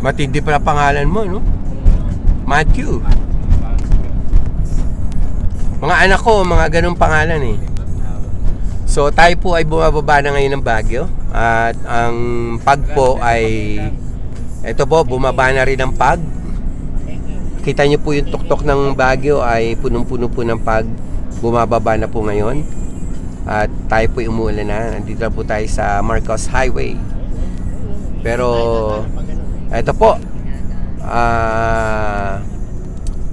Matindi pala pangalan mo, no? Matthew. Mga anak ko, mga ganong pangalan eh. So tayo po ay bumababa na ngayon ng Baguio. At ang pag po ay, ito po, bumaba na rin ang pag. Kita nyo po yung tuktok ng Baguio ay punong-puno po ng pag. Bumababa na po ngayon. At tayo po umuulan na. Nandito na po tayo sa Marcos Highway. Pero ito po,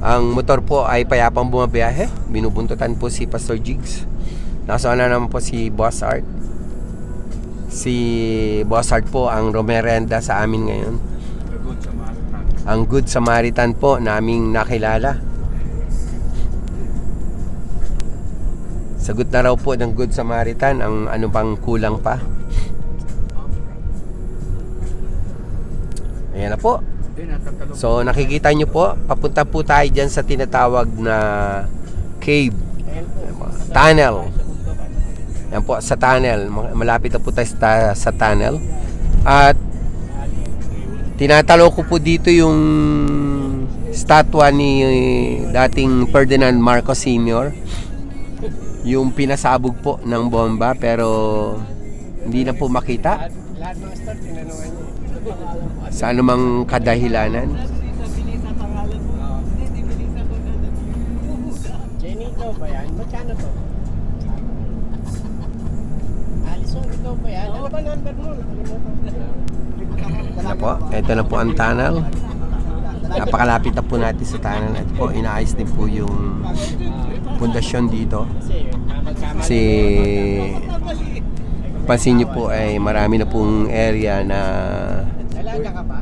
ang motor po ay payapang bumabiyahe. Binubuntutan po si Pastor Jigs. Nasa na naman po si Boss Art. Si Boss Art po ang romerenda sa amin ngayon. Ang Good Samaritan po naming nakilala. Sagot na raw po ng Good Samaritan ang ano pang kulang pa. Ayan na po. So nakikita nyo po, papunta po tayo dyan sa tinatawag na cave, tunnel. Yan po, sa tunnel. Malapit na po tayo sa tunnel. At tinatalo ko po dito yung statwa ni dating Ferdinand Marcos Sr. Yung pinasabog po ng bomba, pero hindi na po makita sa anumang kadahilanan. Jenny, ikaw ba yan? Magkano to? Alison, ikaw ba yan? Ano ba number mo? Ano po, ito na po ang tunnel. Napakalapit na po natin sa tunnel. Ito po, inaayos din po yung pundasyon dito. Kasi pansin nyo po ay marami na pong area na Dalaga ka ba?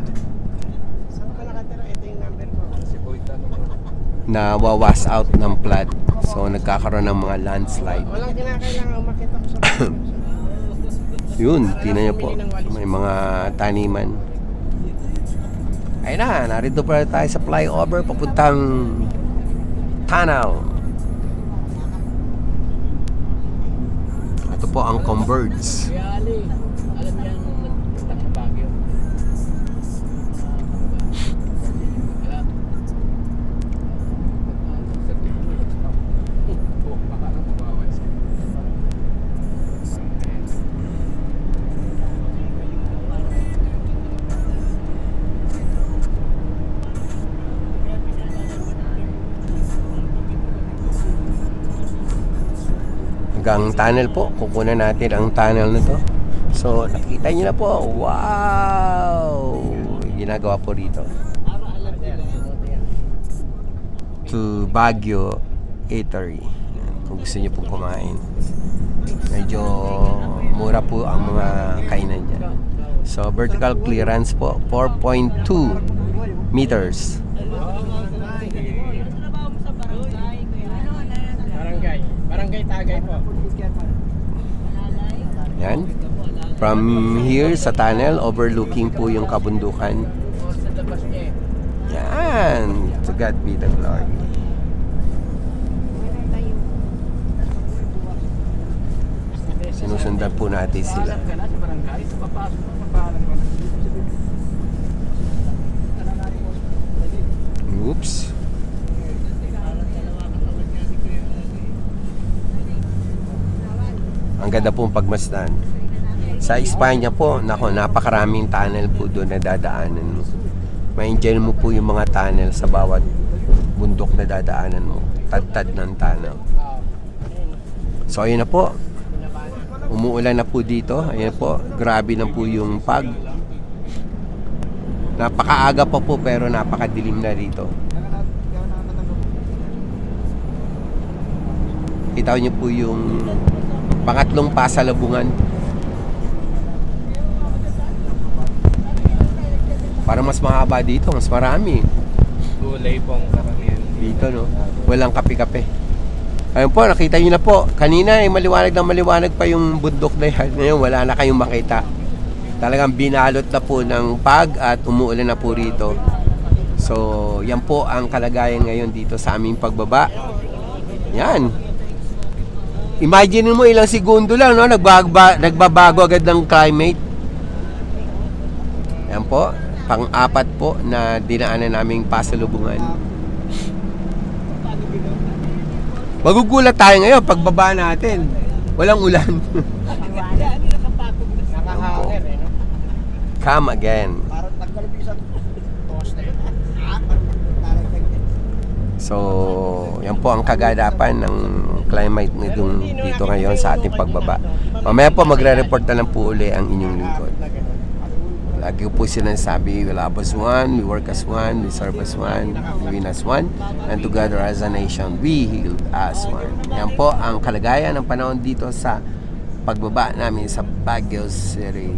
Saan ka nakatira? Ito yung number ko. na wawas out ng flood. So nagkakaroon ng mga landslide. Walang kinakailangan umakit ako sa Yun, tingnan nyo po. May mga taniman. Ayun na, narito pa tayo sa flyover papuntang tunnel. Ito po ang Converge. Alam yan, nagpunta sa Baguio. Hanggang tunnel po. Kukunan natin ang tunnel na to. So, nakita nyo na po. Wow! Ginagawa po rito. To Baguio Eatery. Kung gusto nyo pong kumain. Medyo mura po ang mga kainan dyan. So, vertical clearance po. 4.2 meters. Barangay Tagay po. Yan. From here sa tunnel, overlooking po yung kabundukan. Sa labas niya eh. Yan. To God be the glory. Sinusundan po natin sila. Alam ka na sa barangay, sa papasok mo, papahalan ko na. Oops. Ang ganda pong pagmasdan. Sa Espanya po, nako, napakaraming tunnel po doon na dadaanan mo. Ma-enjoy mo po yung mga tunnel sa bawat bundok na dadaanan mo. Tad-tad ng tunnel. So, ayun na po. Umuulan na po dito. Ayun po. Grabe na po yung pag. Napakaaga pa po pero napakadilim na rito. Kita niyo po yung pangatlong pasalubungan. Para mas mahaba dito, mas marami. Gulay pong karamihan. Dito, no? Walang kape-kape. Ayun po, nakita nyo na po. Kanina, maliwanag na maliwanag pa yung bundok na yan. Ngayon, wala na kayong makita. Talagang binalot na po ng pag at umuulan na po rito. So, yan po ang kalagayan ngayon dito sa aming pagbaba. Yan. Imagine mo ilang segundo lang, no? Nagbabago agad ng climate. Yan po. pang-apat po na dinaanan naming pasalubungan. Magugulat tayo ngayon pagbaba natin. Walang ulan. Nakahanger eh, no? Come again. Parang nagkalabisan. Poste. Parang So, yan po ang kagadapan ng climate dito ngayon sa ating pagbaba. Mamaya po magre-report na lang po uli ang inyong lingkod. Lagi ko po sinasabi, we love as one, we work as one, we serve as one, we win as one, and together as a nation, we heal as one. Yan po ang kalagayan ng panahon dito sa pagbaba namin sa Baguio City.